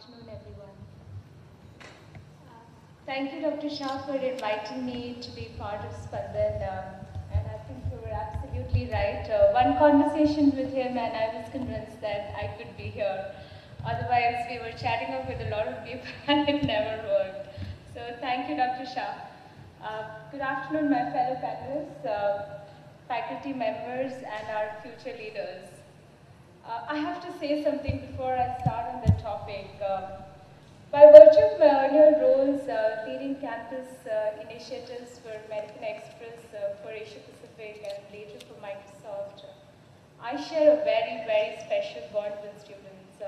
afternoon, everyone. Thank you, Dr. Shah, for inviting me to be part of Spandan. And I think you were absolutely right. One conversation with him, and I was convinced that I could be here. Otherwise, we were chatting up with a lot of people, and it never worked. So, thank you, Dr. Shah. Good afternoon, my fellow panelists, faculty members, and our future leaders. I have to say something before I start on the topic. By virtue of my earlier roles leading campus initiatives for American Express, for Asia Pacific, and later for Microsoft, I share a very, very special bond with students.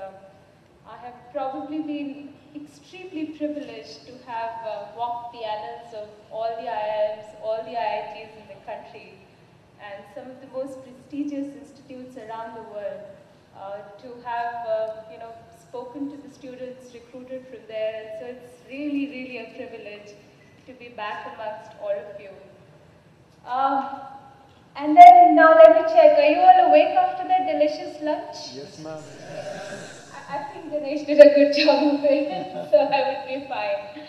I have probably been extremely privileged to have walked the annals of all the IIMs, all the IITs in the country, and some of the most prestigious institutes around the world. To have, spoken to the students recruited from there. And so it's really, really a privilege to be back amongst all of you. And then now let me check. Are you all awake after that delicious lunch? Yes, ma'am. I think Ganesh did a good job of it, so I would be fine.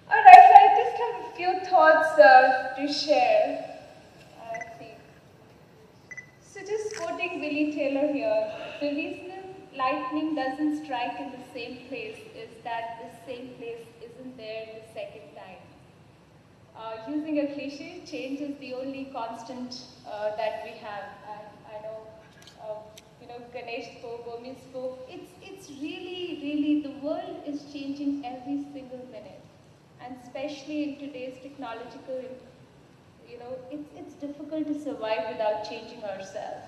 All right, so I just have a few thoughts to share. So just quoting Willie Taylor here, the reason lightning doesn't strike in the same place is that the same place isn't there the second time. Using a cliche, change is the only constant that we have. And I know, Ganesh spoke, Gomi spoke. It's really, really, the world is changing every single minute. And especially in today's technological it's difficult to survive without changing ourselves.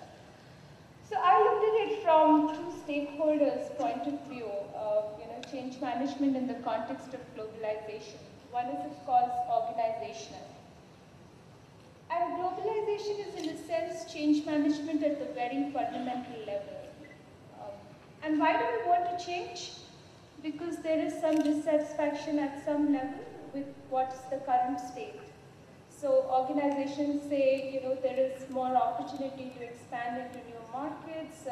So I looked at it from two stakeholders' point of view, change management in the context of globalization. One is, of course, organizational. And globalization is, in a sense, change management at the very fundamental level. And why do we want to change? Because there is some dissatisfaction at some level with what's the current state. So organizations say, there is more opportunity to expand into new markets.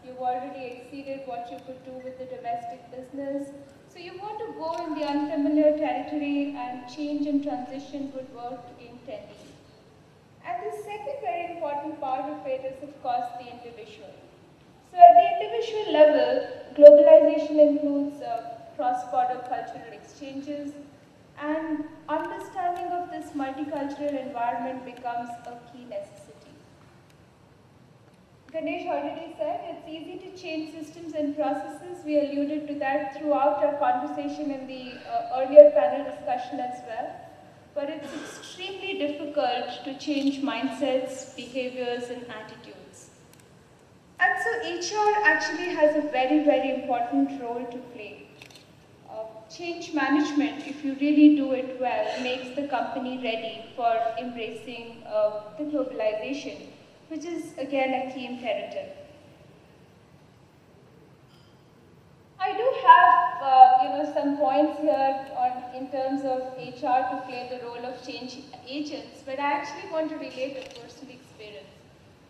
You've already exceeded what you could do with the domestic business. So you want to go in the unfamiliar territory, and change and transition would work in tandem. And the second very important part of it is, of course, the individual. So at the individual level, globalization includes cross-border cultural exchanges, and understanding of this multicultural environment becomes a key necessity. Ganesh already said it's easy to change systems and processes. We alluded to that throughout our conversation in the earlier panel discussion as well. But it's extremely difficult to change mindsets, behaviors, and attitudes. And so HR actually has a very, very important role to play. Change management, if you really do it well, makes the company ready for embracing the globalization, which is again a key imperative. I do have some points here in terms of HR to play the role of change agents, but I actually want to relate a personal experience.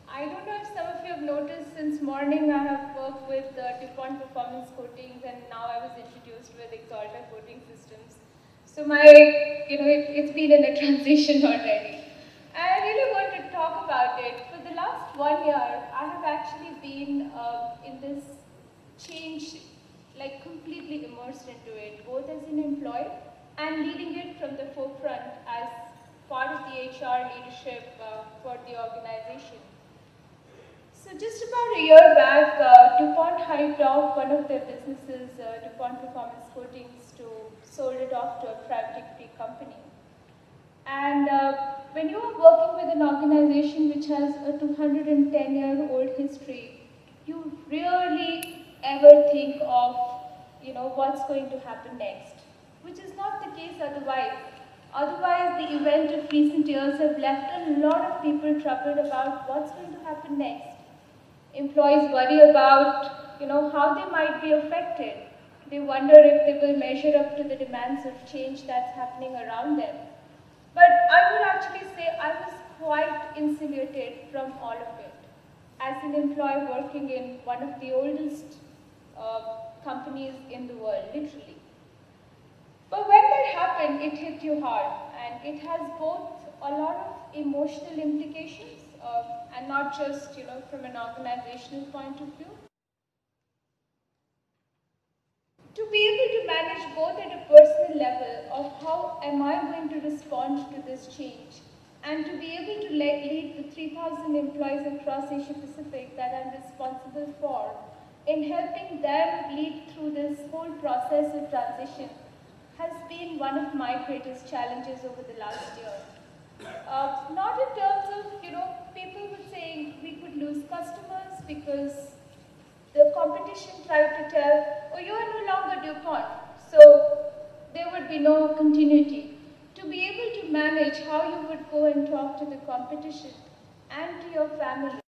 I don't know if some of you have noticed, since morning I have worked with DuPont Performance Coatings, and now I was introduced with Axalta Coating Systems. So it's been in a transition already. And I really want to talk about it. For the last 1 year, I have actually been in this change, like completely immersed into it, both as an employee and leading it from the forefront as part of the HR leadership for the organization. So just about a year back, DuPont hived off one of their businesses, DuPont Performance Coatings, sold it off to a private equity company. And when you are working with an organization which has a 210-year-old history, you rarely ever think of, what's going to happen next, which is not the case otherwise. Otherwise, the event of recent years have left a lot of people troubled about what's going to happen next. Employees worry about, how they might be affected. They wonder if they will measure up to the demands of change that's happening around them. But I would actually say I was quite insulated from all of it. As an employee working in one of the oldest companies in the world, literally. But when that happened, it hit you hard, and it has both a lot of emotional implications, and not just, from an organizational point of view. To be able to manage both at a personal level of how am I going to respond to this change, and to be able to lead the 3,000 employees across Asia Pacific that I'm responsible for in helping them lead through this whole process of transition has been one of my greatest challenges over the last year. Not in terms of, people would say we could lose customers because the competition tried to tell, oh, you are no longer DuPont, so there would be no continuity. To be able to manage how you would go and talk to the competition and to your family